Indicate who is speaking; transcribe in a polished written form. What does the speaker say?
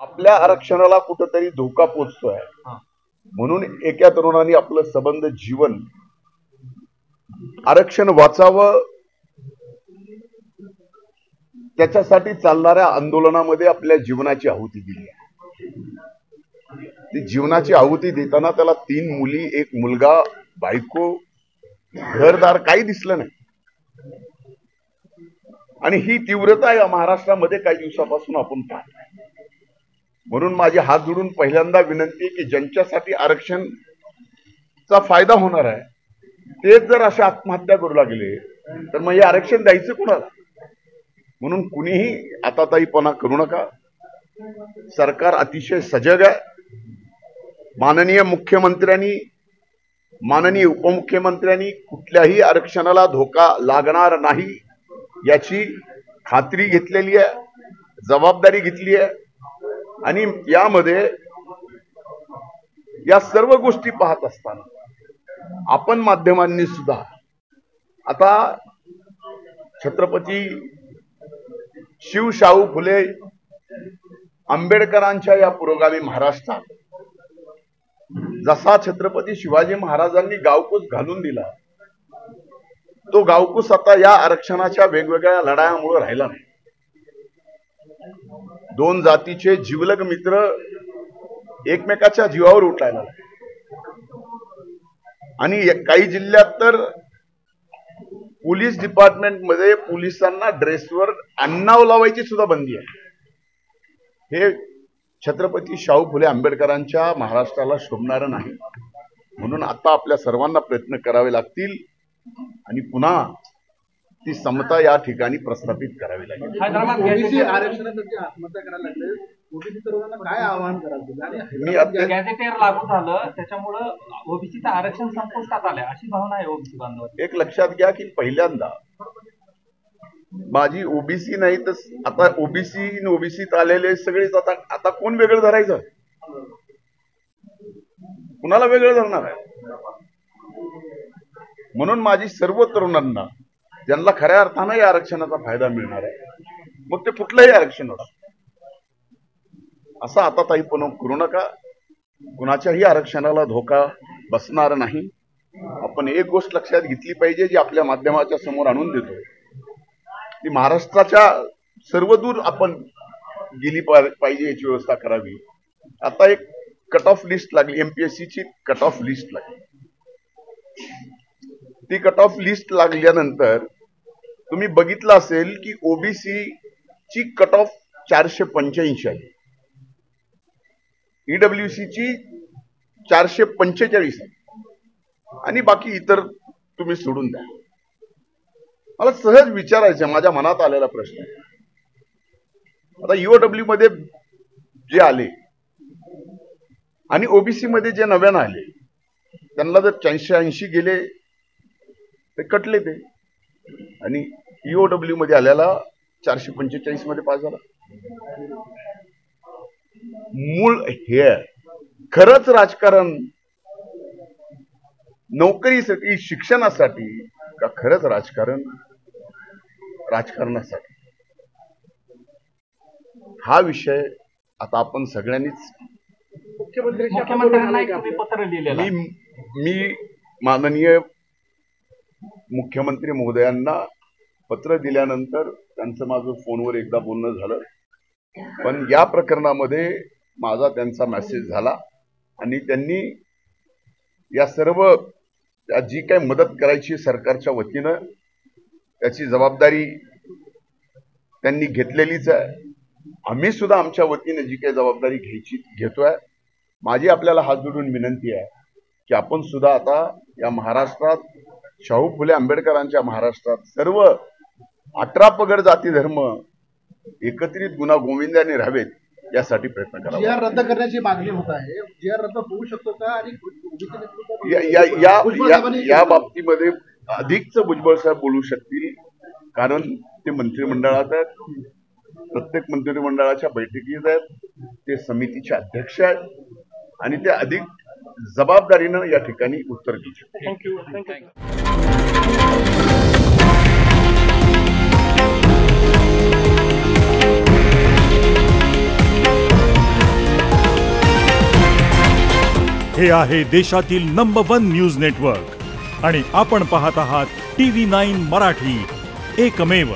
Speaker 1: आपल्या आरक्षणाला कुठंतरी धोका पोचतोय म्हणून एका तरुणाने आपलं संबंध जीवन आरक्षण वाचावं त्याच्यासाठी चालणाऱ्या आंदोलनामध्ये आपल्या जीवनाची आहुती दिली आहे। ती जीवनाची आहुती देताना त्याला 3 मुली, 1 मुलगा, बायको, घरदार काही दिसलं नाही। आणि ही तीव्रता या महाराष्ट्रामध्ये काही दिवसापासून आपण पाहतोय। म्हणून माझी हात जोडून पहिल्यांदा विनंती आहे की ज्यांच्यासाठी आरक्षणचा फायदा होणार आहे तेच जर अशा आत्महत्या करू लागले तर मग हे आरक्षण द्यायचं कुणाला? म्हणून कुणीही आताताईपणा करू नका। सरकार अतिशय सजग आहे। माननीय मुख्यमंत्र्यांनी, माननीय उपमुख्यमंत्र्यांनी कुठल्याही आरक्षणाला धोका लागणार नाही याची खात्री घेतलेली आहे, जबाबदारी घेतली आहे। आणि यामध्ये या सर्व गोष्टी पाहत असताना आपण माध्यमांनी सुद्धा आता छत्रपती शिवशाहू फुले आंबेडकरांच्या या पुरोगामी महाराष्ट्रात जसा छत्रपती शिवाजी महाराजांनी गावकूस घालून दिला तो गावकूस आता या आरक्षणाच्या वेगवेगळ्या लढायांमुळे राहिला नाही। 2 जातीचे जिवलग मित्र एकमेकाच्या जीवावर उठायला लागले आणि काही जिल्ह्यात तर पोलीस डिपार्टमेंट मध्ये पोलिसांना ड्रेसवर अन्नाव लावायची सुद्धा बंदी आहे। हे छत्रपती शाहू फुले आंबेडकरांच्या महाराष्ट्राला शोभणारं नाही। म्हणून आता आपल्या सर्वांना प्रयत्न करावे लागतील आणि पुन्हा ती समता या ठिकाणी प्रस्थापित करावी लागेल।
Speaker 2: ओबीसी आरक्षणासाठी आत्महत्या करायला लागले, ओबीसी तरुणांना काय आवाहन कराल?
Speaker 1: मी
Speaker 3: गॅझेटेर लागू झालं त्याच्यामुळे ओबीसीचं आरक्षण संपुष्टात आलंय अशी भावना आहे ओबीसी बांधवांची।
Speaker 1: एक लक्षात घ्या की पहिल्यांदा माझी ओबीसी नाही तर आता ओबीसीत आलेले सगळेच आता कोण वेगळं धरायचं? कुणाला वेगळं धरणार आहे? म्हणून माझी सर्व तरुणांना ज्यांना खऱ्या अर्थानं या आरक्षणाचा फायदा मिळणार आहे मग ते कुठलंही आरक्षण असो असं आता ताईपण करू नका। कुणाच्याही आरक्षणाला धोका बसणार नाही। आपण एक गोष्ट लक्षात घेतली पाहिजे जी आपल्या माध्यमाच्या समोर आणून देतो ती महाराष्ट्राच्या सर्वदूर आपण गेली पाहिजे याची व्यवस्था करावी। आता एक कट ऑफ लिस्ट लागली, एमपीएससीची कट ऑफ लिस्ट लागली। ती कट ऑफ लिस्ट लागल्यानंतर तुम्ही बघितलं असेल की ओबीसी ची कट ऑफ 485 आहे, ईडब्ल्यूसी ची 445 आहे आणि बाकी इतर तुम्ही सोडून द्या। मला सहज विचारायचं, माझ्या मनात आलेला प्रश्न आहे, आता ईओडब्ल्यू मध्ये जे आले आणि ओबीसी मध्ये जे नव्यानं आले त्यांना जर 84 गेले ते कटले ते आणि ईओडब्ल्यू मध्ये आल्याला 445 मध्ये पास झाला। मूळ हे खरंच राजकारण नोकरीसाठी, शिक्षणासाठी का खरंच राजकारण राजकारणासाठी? हा विषय आता आपण सगळ्यांनीच
Speaker 3: मुख्यमंत्र्यांना पत्र लिहिलेलं
Speaker 1: मी माननीय मुख्यमंत्री महोदयांना पत्र दिल्यानंतर त्यांचं माझं फोनवर एकदा बोलणं झालं, पण या प्रकरणामध्ये माझा त्यांचा मेसेज झाला आणि त्यांनी या सर्व जी काही मदत करायची सरकारच्या वतीनं त्याची जबाबदारी त्यांनी घेतलेलीच आहे। आम्ही सुद्धा आमच्या वतीने जी काही जबाबदारी घेतोय। माझी आपल्याला हात जोडून विनंती आहे की आपण सुद्धा आता या महाराष्ट्रात शाहू फुले आंबेडकरांच्या महाराष्ट्रात सर्व 18 पगड जाती धर्म एकत्रित गुन्हा गोविंदाने राहावेत यासाठी प्रयत्न करावा।
Speaker 2: जीआर रद्द करण्याची मागणी होत आहे, जीआर रद्द होऊ शकतो का? आणि
Speaker 1: या बाबतीमध्ये अधिकच भुजबळ साहेब बोलू शकतील कारण ते मंत्रिमंडळात आहेत, प्रत्येक मंत्रिमंडळाच्या बैठकीत आहेत, ते समितीचे अध्यक्ष आहेत आणि ते अधिक जबाबदारीनं या ठिकाणी उत्तर देऊ शकतात।
Speaker 3: थँक्यू।
Speaker 4: हे आहे देशातील नंबर 1 न्यूज नेटवर्क आणि आपण पाहत आहात TV9 मराठी, एकमेव.